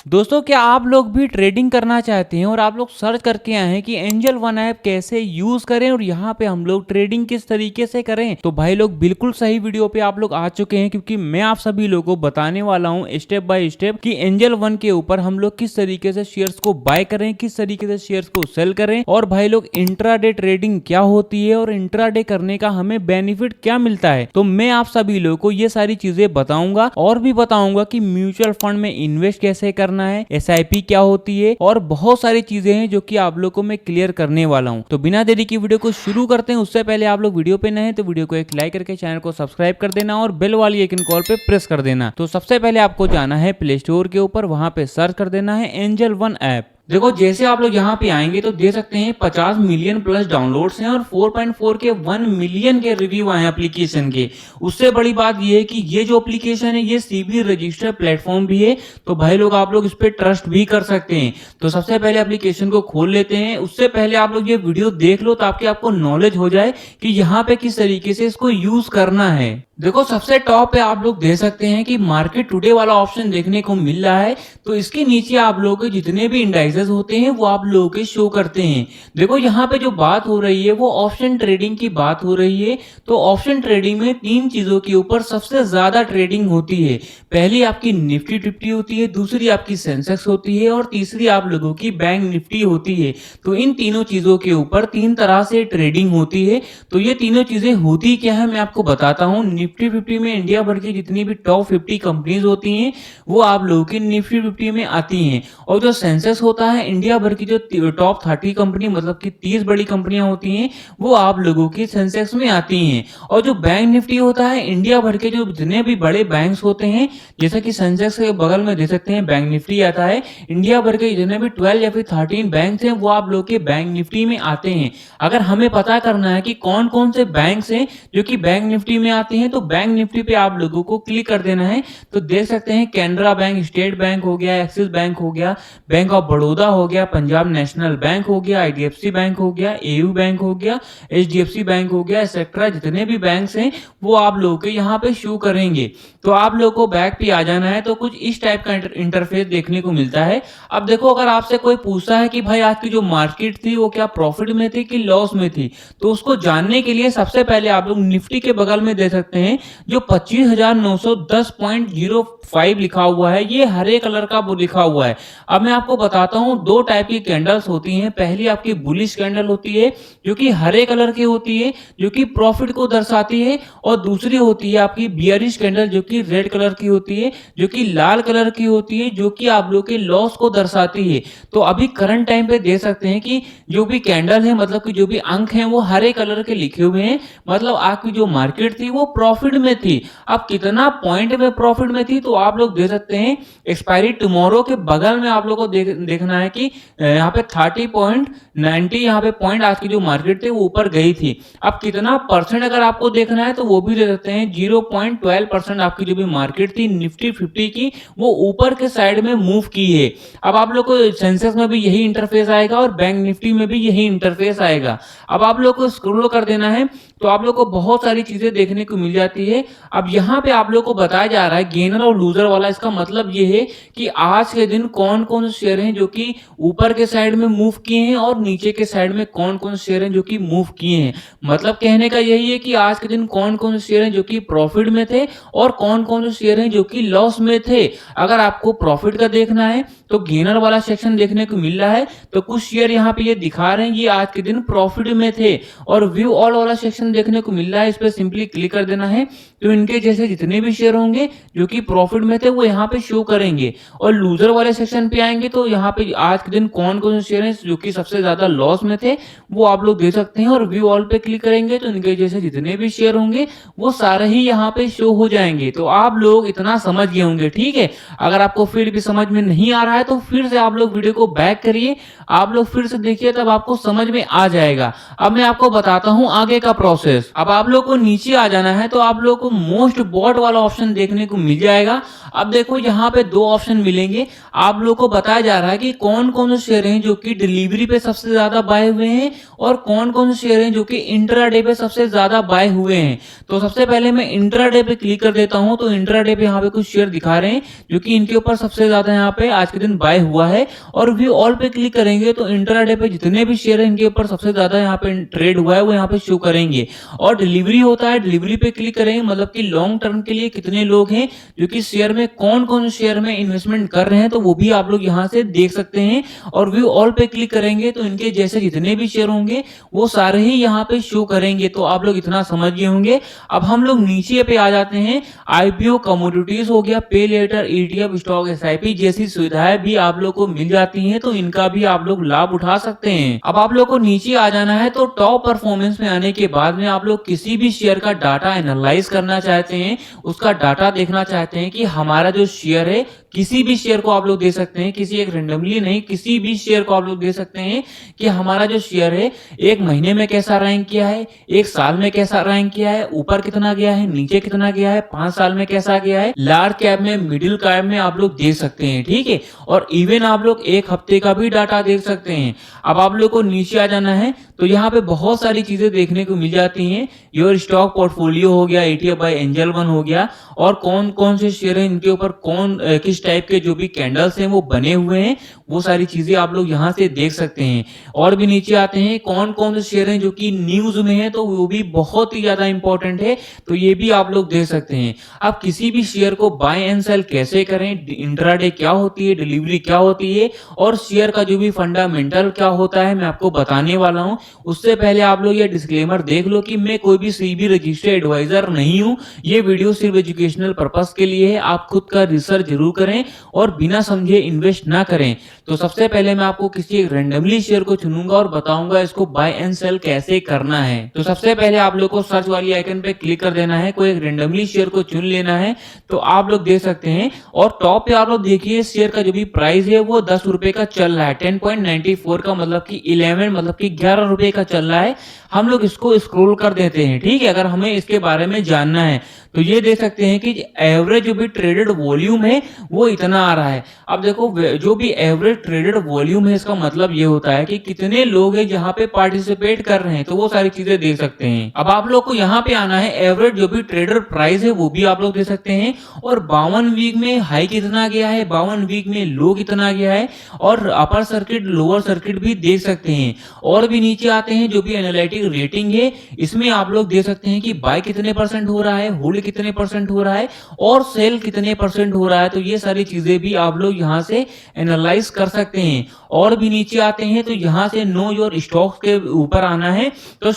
दोस्तों क्या आप लोग भी ट्रेडिंग करना चाहते हैं और आप लोग सर्च करके आए हैं कि एंजल वन ऐप कैसे यूज करें और यहाँ पे हम लोग ट्रेडिंग किस तरीके से करें, तो भाई लोग बिल्कुल सही वीडियो पे आप लोग आ चुके हैं, क्योंकि मैं आप सभी लोगों को बताने वाला हूँ स्टेप बाय स्टेप कि एंजल वन के ऊपर हम लोग किस तरीके से शेयर्स को बाय करें, किस तरीके से शेयर्स को सेल करें, और भाई लोग इंट्राडे ट्रेडिंग क्या होती है और इंट्राडे करने का हमें बेनिफिट क्या मिलता है। तो मैं आप सभी लोगों को ये सारी चीजें बताऊंगा और भी बताऊंगा कि म्यूचुअल फंड में इन्वेस्ट कैसे करना है, एसआईपी क्या होती है, और बहुत सारी चीजें हैं जो कि आप लोगों को मैं क्लियर करने वाला हूं। तो बिना देरी की वीडियो को शुरू करते हैं। उससे पहले आप लोग वीडियो पे नए हैं तो वीडियो को एक लाइक करके चैनल को सब्सक्राइब कर देना और बेल वाली आइकन कॉल पे प्रेस कर देना। तो सबसे पहले आपको जाना है प्ले स्टोर के ऊपर, वहां पे सर्च कर देना है एंजल वन ऐप। देखो जैसे आप लोग यहाँ पे आएंगे तो देख सकते हैं 50 मिलियन प्लस डाउनलोड्स हैं और 4.4 के 1 मिलियन के रिव्यू आए एप्लीकेशन के। उससे बड़ी बात ये है कि ये जो एप्लीकेशन है ये सीबी रजिस्टर्ड प्लेटफॉर्म भी है, तो भाई लोग आप लोग इस पे ट्रस्ट भी कर सकते हैं। तो सबसे पहले एप्लीकेशन को खोल लेते हैं। उससे पहले आप लोग ये वीडियो देख लो ताकि आपको नॉलेज हो जाए कि यहाँ पे किस तरीके से इसको यूज करना है। देखो सबसे टॉप पे आप लोग देख सकते हैं कि मार्केट टुडे वाला ऑप्शन देखने को मिल रहा है, तो इसके नीचे आप लोगों के जितने भी इंडाइसेस होते हैं वो आप लोगों के शो करते हैं। देखो यहाँ पे जो बात हो रही है वो ऑप्शन ट्रेडिंग की बात हो रही है। तो ऑप्शन ट्रेडिंग में तीन चीजों के ऊपर सबसे ज्यादा ट्रेडिंग होती है। पहली आपकी निफ्टी 50 होती है, दूसरी आपकी सेंसेक्स होती है और तीसरी आप लोगों की बैंक निफ्टी होती है। तो इन तीनों चीजों के ऊपर तीन तरह से ट्रेडिंग होती है। तो ये तीनों चीजें होती क्या है मैं आपको बताता हूँ। निफ्टी 50 में इंडिया भर की जितनी भी टॉप 50 कंपनीज होती हैं वो आप लोगों की निफ्टी 50 में आती हैं। और जो सेंसेक्स होता है इंडिया भर की जो टॉप 30 कंपनी मतलब कि 30 बड़ी कंपनियां होती हैं वो आप लोगों की सेंसेक्स में आती हैं। और जो बैंक निफ्टी होता है इंडिया भर के जो जितने भी बड़े बैंक्स होते हैं, जैसे कि सेंसेक्स के बगल में देख सकते हैं बैंक निफ्टी आता है, इंडिया भर के जितने भी 12 या फिर 13 बैंक हैं वो आप लोग के बैंक निफ्टी में आते हैं। अगर हमें पता करना है कि कौन कौन से बैंक हैं जो कि बैंक निफ्टी में आते हैं तो बैंक निफ्टी पे आप लोगों को क्लिक कर देना है। तो देख सकते हैं कैनरा बैंक, स्टेट बैंक हो गया, एक्सिस बैंक हो गया, बैंक ऑफ बड़ौदा हो गया, पंजाब नेशनल बैंक हो गया, आईडीएफसी बैंक हो गया, एयू बैंक हो गया, एचडीएफसी बैंक हो गया, एक्सेट्रा जितने भी बैंक्स हैं वो आप लोगों के यहाँ पे शो करेंगे। तो आप लोगों को बैक पे आ जाना है तो कुछ इस टाइप का इंटरफेस देखने को मिलता है। अब देखो अगर आपसे कोई पूछता है कि भाई आज की जो मार्केट थी वो क्या प्रॉफिट में थी कि लॉस में थी, तो उसको जानने के लिए सबसे पहले आप लोग निफ्टी के बगल में दे सकते हैं जो 25,910.05 लिखा हुआ है, ये हरे कलर का वो लिखा हुआ है। अब मैं आपको बताता हूं दो टाइप की कैंडल्स होती हैं। पहली आपकी बुलिश कैंडल होती है जो कि हरे कलर की होती है जो कि प्रॉफिट को दर्शाती है, और दूसरी होती है आपकी बियरिश कैंडल जो कि रेड कलर की होती है जो कि लाल कलर की होती है जो कि आप लोग के लॉस को दर्शाती है। तो अभी करंट टाइम पे देख सकते हैं कि जो भी कैंडल है मतलब कि जो भी अंक हैं वो हरे कलर के लिखे हुए हैं, मतलब आपकी जो मार्केट थी वो प्रॉफिट में थी। अब कितना पॉइंट में प्रॉफिट में थी तो आप लोग देख सकते हैं एक्सपायरी टुमारो के बगल में आप लोग को देखना है कि यहाँ पे 30.90 यहाँ पे पॉइंट आज की जो मार्केट थी वो ऊपर गई थी। अब कितना परसेंट अगर आपको देखना है तो वो भी दे सकते हैं 0.12% आपकी जो भी मार्केट थी निफ्टी 50 की वो ऊपर के साइड में मूव की है। अब आप लोग को सेंसेक्स में भी यही इंटरफेस आएगा और बैंक निफ्टी में भी यही इंटरफेस आएगा। अब आप लोग को स्क्रॉल कर देना है तो आप लोग को बहुत सारी चीजें देखने को मिल जाती है। अब यहाँ पे आप लोग को बताया जा रहा है गेनर और लूजर वाला। इसका मतलब ये है कि आज के दिन कौन कौन से शेयर हैं जो कि ऊपर के साइड में मूव किए हैं और नीचे के साइड में कौन कौन से शेयर हैं जो कि मूव किए हैं। मतलब कहने का यही है कि आज के दिन कौन कौन से शेयर हैं जो कि प्रॉफिट में थे और कौन कौन से शेयर हैं जो कि लॉस में थे। अगर आपको प्रॉफिट का देखना है तो गेनर वाला सेक्शन देखने को मिल रहा है, तो कुछ शेयर यहाँ पे ये दिखा रहे हैं ये आज के दिन प्रॉफिट में थे। और व्यू ऑल वाला सेक्शन देखने को मिल रहा है, इस पर सिंपली क्लिक कर देना है तो इनके जैसे जितने भी शेयर होंगे जो कि प्रॉफिट में थे वो यहाँ पे शो करेंगे। और लूजर वाले सेक्शन पे आएंगे तो यहाँ पे आज के दिन कौन कौन से शेयर हैं जो कि सबसे ज्यादा लॉस में थे वो आप लोग देख सकते हैं। और व्यू ऑल पे क्लिक करेंगे तो इनके जैसे जितने भी शेयर होंगे वो सारे ही यहाँ पे शो हो जाएंगे। तो आप लोग इतना समझ गए होंगे, ठीक है। अगर आपको फिर भी समझ में नहीं आ रहा है तो फिर से आप लोग वीडियो को बैक करिए, आप लोग फिर से देखिए, तब आपको समझ में आ जाएगा। अब मैं आपको बताता हूँ आगे का प्रोसेस। अब आप लोग को नीचे आ जाना है तो आप लोगों को मोस्ट बॉट वाला ऑप्शन देखने को मिल जाएगा। अब देखो यहाँ पे दो ऑप्शन मिलेंगे, आप लोगों को बताया जा रहा है कि कौन कौन से शेयर हैं जो कि डिलीवरी पे सबसे ज्यादा बाय हुए हैं और कौन कौन से शेयर हैं जो कि इंट्राडे पे सबसे ज्यादा बाय हुए हैं। तो सबसे पहले मैं इंट्राडे पे क्लिक कर देता हूं। तो इंट्राडे पे यहाँ पे कुछ शेयर दिखा रहे हैं जो कि इनके ऊपर सबसे ज्यादा यहाँ पे आज के दिन बाय हुआ है। और व्यू ऑल पे क्लिक करेंगे तो इंट्राडे पे जितने भी शेयर हैं इनके ऊपर सबसे ज्यादा यहाँ पे ट्रेड हुआ है वो यहाँ पे शो करेंगे। और डिलीवरी होता है, डिलीवरी पे क्लिक करेंगे मतलब कि लॉन्ग टर्म के लिए कितने लोग हैं जो कि शेयर में कौन कौन से शेयर में इन्वेस्टमेंट कर रहे हैं, तो वो भी आप लोग यहाँ से देख सकते हैं। और व्यू ऑल पे क्लिक करेंगे तो इनके जैसे जितने भी शेयर होंगे वो सारे ही यहाँ पे शो करेंगे। तो आप लोग इतना समझ गए होंगे। अब हम लोग नीचे पे आ जाते हैं। आईपीओ, कमोडिटीज हो गया, पे लेटर, ईटीएफ, स्टॉक, एसआईपी जैसी सुविधाएं भी आप लोग को मिल जाती हैं, तो इनका भी आप लोग लाभ उठा सकते हैं। अब आप लोग को नीचे आ जाना है। तो टॉप परफॉर्मेंस में आने के बाद में आप लोग किसी भी शेयर का डाटा एनालाइज करना चाहते हैं, उसका डाटा देखना चाहते हैं कि हमारा जो शेयर है, किसी भी शेयर को आप लोग दे सकते हैं, किसी एक रेंडमली नहीं, किसी भी शेयर को आप लोग दे सकते हैं कि हमारा जो शेयर है एक महीने में कैसा रैंक किया है, एक साल में कैसा रैंक किया है, ऊपर कितना गया है, नीचे कितना गया है, 5 साल में कैसा गया है, लार्ज कैप में, मिडिल कैप में आप लोग देख सकते हैं। ठीक है। और इवन आप लोग एक हफ्ते का भी डाटा देख सकते हैं। अब आप लोग को नीचे आ जाना है। तो यहाँ पे बहुत सारी चीजें देखने को मिल जाती हैं। योर स्टॉक पोर्टफोलियो हो गया, ETF बाय एंजल वन हो गया, और कौन कौन से शेयर हैं इनके ऊपर कौन किस टाइप के जो भी कैंडल्स हैं वो बने हुए हैं, वो सारी चीजें आप लोग यहाँ से देख सकते हैं। और भी नीचे आते हैं, कौन कौन से शेयर हैं जो कि न्यूज में है, तो वो भी बहुत ही ज्यादा इंपॉर्टेंट है, तो ये भी आप लोग देख सकते हैं। अब किसी भी शेयर को बाय एंड सेल कैसे करें, इंट्राडे क्या होती है, डिलीवरी क्या होती है, और शेयर का जो भी फंडामेंटल क्या होता है, मैं आपको बताने वाला हूं। उससे पहले आप लोग ये डिस्क्लेमर देख लो कि मैं कोई भी सीबी रजिस्टर्ड एडवाइजर नहीं हूं। ये वीडियो सिर्फ एजुकेशनल पर्पस के लिए है। आप खुद का रिसर्च जरूर करें और बिना समझे इन्वेस्ट ना करें। तो सबसे पहले मैं आपको किसी एक रैंडमली शेयर को चुनूंगा और बताऊंगा इसको बाय एंड सेल कैसे करना है। तो सबसे पहले आप लोग को सर्च वाली आइकन पे क्लिक कर देना है, कोई एक रैंडमली शेयर को चुन लेना है। तो आप लोग देख सकते हैं और टॉप पे आप लोग देखिए शेयर का जो भी प्राइस है वो 10 रुपए का चल रहा है। 10.94 का मतलब कि 11 मतलब कि 11 रुपए का चल रहा है। हम लोग इसको स्क्रॉल कर देते हैं। ठीक है। अगर हमें इसके बारे में जानना है तो ये देख सकते हैं कि एवरेज जो भी ट्रेडेड वॉल्यूम है वो इतना आ रहा है। अब देखो जो भी एवरेज ट्रेडेड वॉल्यूम है इसका मतलब ये होता है कि कितने लोग हैं जहां पे पार्टिसिपेट कर रहे हैं, तो वो सारी चीजें देख सकते हैं। अब आप लोग को यहाँ पे आना है, एवरेज जो भी ट्रेडर प्राइस है वो भी आप लोग देख सकते हैं। और 52 वीक में हाई कितना गया है, 52 वीक में लो कितना गया है, और अपर सर्किट लोअर सर्किट भी देख सकते हैं। और भी नीचे आते हैं, जो भी एनालिटिक रेटिंग है इसमें आप लोग देख सकते हैं कि बाय कितने परसेंट हो रहा है, होल्ड कितने परसेंट हो रहा है, और सेल कितने परसेंट हो रहा है। तो ये सारी चीजें भी आप लोग यहां से एनालाइज कर सकते हैं। और भी नीचे आते हैं तो यहां से नो योर स्टॉक्स के ऊपर आना है। तो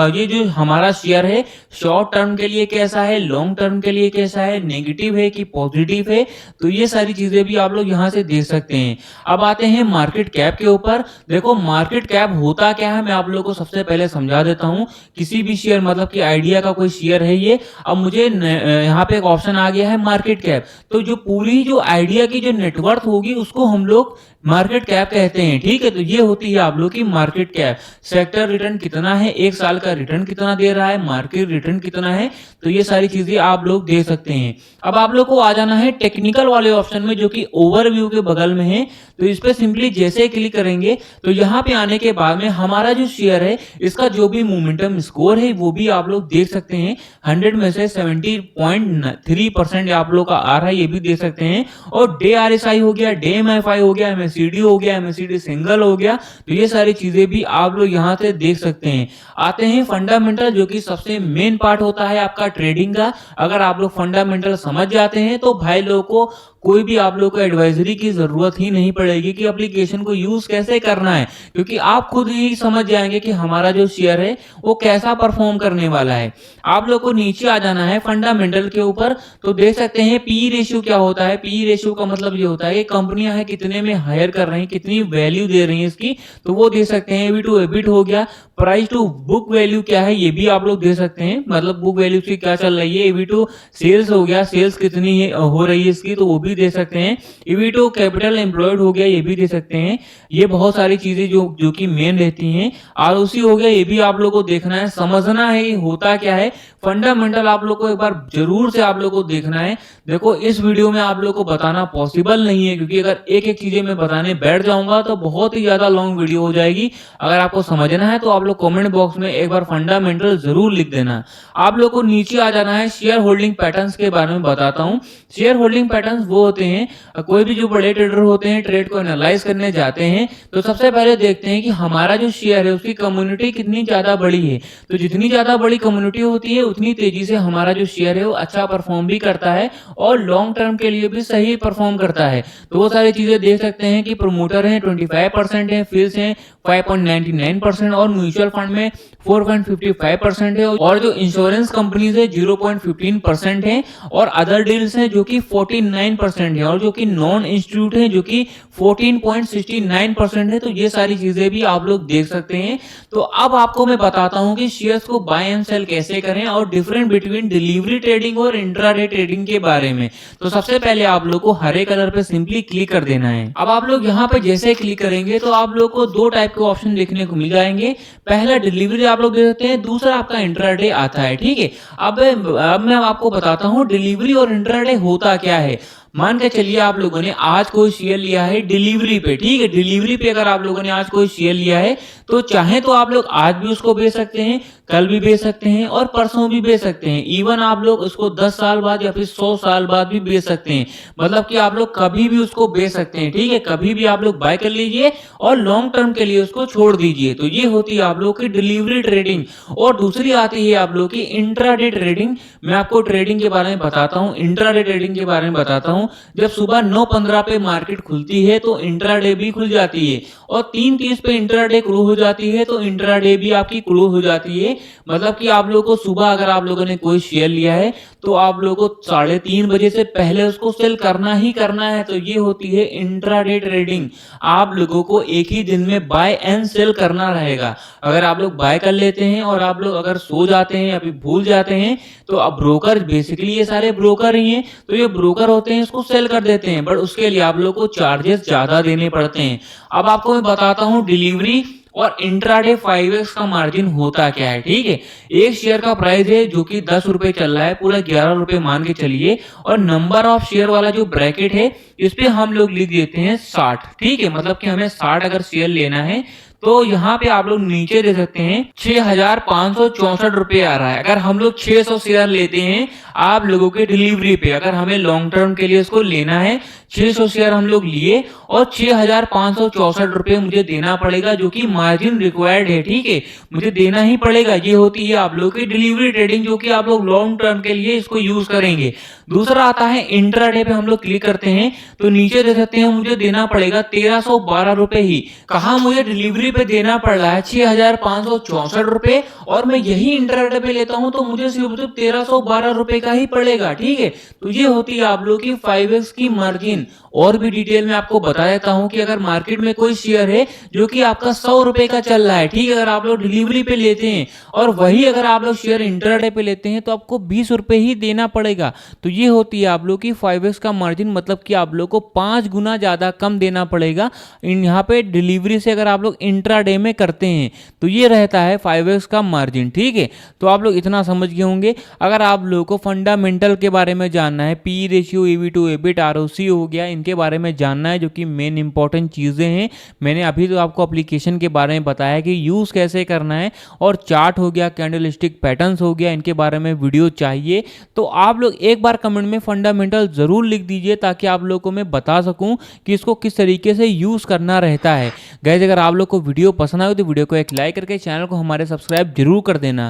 ये जो हमारा शेयर है शॉर्ट टर्म के लिए कैसा है, लॉन्ग टर्म के लिए कैसा है, नेगेटिव है कि पॉजिटिव है, तो ये सारी चीजें भी आप लोग यहां से देख सकते हैं। अब आते हैं मार्केट कैप के ऊपर। देखो मार्केट कैप होता क्या है मैं आप लोगों को सबसे पहले समझा देता हूं। किसी भी शेयर मतलब कि आइडिया का कोई शेयर है ये, अब मुझे यहाँ पे एक ऑप्शन आ गया है मार्केट कैप। तो जो पूरी जो आइडिया की जो नेटवर्थ होगी उसको हम लोग मार्केट कैप कहते हैं। ठीक है। तो ये होती है आप लोग की मार्केट कैप। सेक्टर रिटर्न कितना है, एक साल का रिटर्न कितना दे रहा है, मार्केट रिटर्न कितना है, तो ये सारी चीजें आप लोग देख सकते हैं। अब आप लोग को आ जाना है टेक्निकल वाले ऑप्शन में जो कि ओवरव्यू के बगल में है। तो इस पे सिंपली जैसे क्लिक करेंगे तो यहाँ पे आने के बाद में हमारा जो शेयर है इसका जो भी मोमेंटम स्कोर है वो भी आप लोग देख सकते हैं। 100 में से 70.3% आप लोग का आ रहा है, ये भी देख सकते हैं। और डे RSI हो गया, डे MFI हो गया, MACD हो गया, MACD सिंगल हो गया, तो ये सारी चीजें भी आप लोग यहाँ से देख सकते हैं। आते हैं फंडामेंटल जो कि सबसे मेन पार्ट होता है आपका ट्रेडिंग का। अगर आप लोग फंडामेंटल समझ जाते हैं तो भाई लोगों को कोई भी आप लोग को एडवाइजरी की जरूरत ही नहीं पड़ेगी कि एप्लीकेशन को यूज कैसे करना है, क्योंकि आप खुद ही समझ जाएंगे कि हमारा जो शेयर है वो कैसा परफॉर्म करने वाला है। आप लोग को नीचे आ जाना है फंडामेंटल के ऊपर। तो देख सकते हैं पी रेशियो क्या होता है। पी रेशियो का मतलब ये होता है कि कंपनियां है कितने में हायर कर रही हैं, कितनी वैल्यू दे रही हैं इसकी, तो वो देख सकते हैं। EV टू एबिट हो गया, प्राइस टू बुक वैल्यू क्या है ये भी आप लोग देख सकते हैं, मतलब बुक वैल्यू की क्या चल रही है। EV टू सेल्स हो गया, सेल्स कितनी हो रही है इसकी, तो वो भी भी दे सकते हैं, EV2 कैपिटल एम्प्लॉयड हो गया ये भी दे सकते हैं। ये बहुत सारी चीजें जो कि मेन रहती हैं। ROC हो गया, ये भी आप लोग को देखना है, समझना है ये होता क्या है, फंडामेंटल आप लोग को एक बार जरूर से आप लोग को देखना है। देखो इस वीडियो में आप लोग को बताना पॉसिबल नहीं है, क्योंकि अगर एक एक चीजें मैं बताने बैठ जाऊंगा तो बहुत ही ज्यादा लॉन्ग वीडियो हो जाएगी। अगर आपको समझना है तो आप लोग कमेंट बॉक्स में एक बार फंडामेंटल जरूर लिख देना। आप लोग को नीचे आ जाना है, शेयर होल्डिंग पैटर्न्स के बारे में बताता हूँ। शेयर होल्डिंग पैटर्न्स वो होते हैं, कोई भी जो बड़े ट्रेडर होते हैं ट्रेड को एनालाइज करने जाते हैं तो सबसे पहले देखते हैं कि हमारा जो शेयर है उसकी कम्युनिटी कितनी ज्यादा बड़ी है। तो जितनी ज्यादा बड़ी कम्युनिटी होती है उतनी तेजी से हमारा जो शेयर है वो अच्छा परफॉर्म भी करता है और लॉन्ग टर्म के लिए भी सही परफॉर्म करता है। तो वो सारी चीजें देख सकते हैं कि प्रमोटर है 25% है, फील्स है 5.99% और म्यूचुअल फंड में 4.55% है और जो इंश्योरेंस कंपनीज है 0.15% है और अदर डील्स है जो कि 49% है और जो कि नॉन इंस्टीट्यूट है जो कि 14.69% है। तो ये सारी चीजें भी आप लोग देख सकते हैं। तो अब आपको मैं बताता हूं कि शेयर्स को बाय एंड सेल कैसे करें और डिफरेंट बिटवीन डिलीवरी ट्रेडिंग और इंट्राडे ट्रेडिंग के बारे में। तो सबसे पहले आप लोग को हरे कलर पे सिंपली क्लिक कर देना है। अब आप लोग यहाँ पे जैसे क्लिक करेंगे तो आप लोग को दो टाइप के ऑप्शन देखने को मिल जाएंगे। पहला डिलीवरी आप लोग देख सकते हैं, दूसरा आपका इंट्राडे आता है। ठीक है, अब मैं आपको बताता हूँ डिलीवरी और इंट्राडे होता क्या है। मान के चलिए आप लोगों ने आज कोई शेयर लिया है डिलीवरी पे, ठीक है, डिलीवरी पे अगर आप लोगों ने आज कोई शेयर लिया है तो चाहे तो आप लोग आज भी उसको बेच सकते हैं, कल भी बेच सकते हैं और परसों भी बेच सकते हैं। इवन आप लोग उसको 10 साल बाद या फिर 100 साल बाद भी बेच सकते हैं, मतलब कि आप लोग कभी भी उसको बेच सकते हैं। ठीक है, कभी भी आप लोग बाय कर लीजिए और लॉन्ग टर्म के लिए उसको छोड़ दीजिए। तो ये होती है आप लोग की डिलीवरी ट्रेडिंग। और दूसरी आती है आप लोग की इंट्राडे ट्रेडिंग। मैं आपको ट्रेडिंग के बारे में बताता हूँ, इंट्राडे ट्रेडिंग के बारे में बताता हूँ। जब सुबह 9:15 पे मार्केट खुलती है तो इंट्राडे भी खुल जाती है और 3:30 पे इंट्राडे क्लोज हो जाती है तो इंट्राडे भी आपकी क्लोज हो जाती है। मतलब कि आप लोगों को सुबह अगर आप लोगों ने कोई शेयर लिया है तो आप लोगों को 3:30 बजे से पहले उसको सेल करना ही करना है। तो ये होती है इंट्राडे ट्रेडिंग। आप लोगों को एक ही दिन में बाय एंड सेल करना रहेगा। अगर आप लोग बाय कर लेते हैं और आप लोग अगर सो जाते हैं या फिर भूल जाते हैं तो अब ब्रोकर, बेसिकली ये सारे ब्रोकर ही हैं, तो ये ब्रोकर होते हैं इसको सेल कर देते हैं, बट उसके लिए आप लोग को चार्जेस ज्यादा देने पड़ते हैं। अब आपको मैं बताता हूँ डिलीवरी और इंट्राडे 5x का मार्जिन होता क्या है। ठीक है, एक शेयर का प्राइस है जो कि 10 रुपए चल रहा है, पूरा 11 रुपए मान के चलिए, और नंबर ऑफ शेयर वाला जो ब्रैकेट है इस पे हम लोग लिख देते हैं 60। ठीक है, मतलब कि हमें 60 अगर शेयर लेना है तो यहाँ पे आप लोग नीचे दे सकते हैं 6,564 रुपए आ रहा है। अगर हम लोग 600 शेयर लेते हैं आप लोगों के डिलीवरी पे, अगर हमें लॉन्ग टर्म के लिए इसको लेना है, 600 शेयर हम लोग लिए और 6,564 रुपए मुझे देना पड़ेगा, जो कि मार्जिन रिक्वायर्ड है। ठीक है, मुझे देना ही पड़ेगा। ये होती है आप लोग की डिलीवरी ट्रेडिंग, जो कि आप लोग लॉन्ग टर्म के लिए इसको यूज करेंगे। दूसरा आता है इंट्राडे पे। हम लोग क्लिक करते हैं तो नीचे दे सकते हैं मुझे देना पड़ेगा 1312 रुपए ही। कहा मुझे डिलीवरी पे देना पड़ रहा है 6,564 रुपए और मैं यही इंट्राडे पे लेता हूं तो मुझे सिर्फ 1312 रुपए का ही पड़ेगा। ठीक है, तो ये होती है आप लोग की 5x की मार्जिन। और भी डिटेल में आपको बता देता हूं कि अगर मार्केट में कोई शेयर है जो कि आपका 100 रुपए का चल रहा है, ठीक है, अगर आप लोग डिलीवरी पे लेते हैं और वही अगर आप लोग शेयर इंट्राडे पे लेते हैं तो आपको 20 रुपए ही देना पड़ेगा। तो ये होती है आप लोग की 5x का मार्जिन, मतलब कि आप लोग को 5 गुना ज्यादा कम देना पड़ेगा यहाँ पे डिलीवरी से अगर आप लोग इंट्राडे में करते हैं। तो ये रहता है 5x का मार्जिन। ठीक है, तो आप लोग इतना समझ गए होंगे। अगर आप लोगों को फंडामेंटल के बारे में जानना है, P ratio, EV2 EBIT, ROC हो गया, इनके बारे में जानना है जो कि मेन इंपॉर्टेंट चीजें हैं। मैंने अभी तो आपको एप्लीकेशन के बारे में बताया कि यूज कैसे करना है, और चार्ट हो गया, कैंडलस्टिक पैटर्न्स हो गया, इनके बारे में वीडियो चाहिए तो आप लोग एक बार कमेंट में फंडामेंटल जरूर लिख दीजिए ताकि आप लोगों को मैं बता सकूं कि इसको किस तरीके से यूज करना रहता है। गाइस, अगर आप लोग को वीडियो पसंद आए तो वीडियो को एक लाइक करके चैनल को हमारे सब्सक्राइब जरूर कर देना।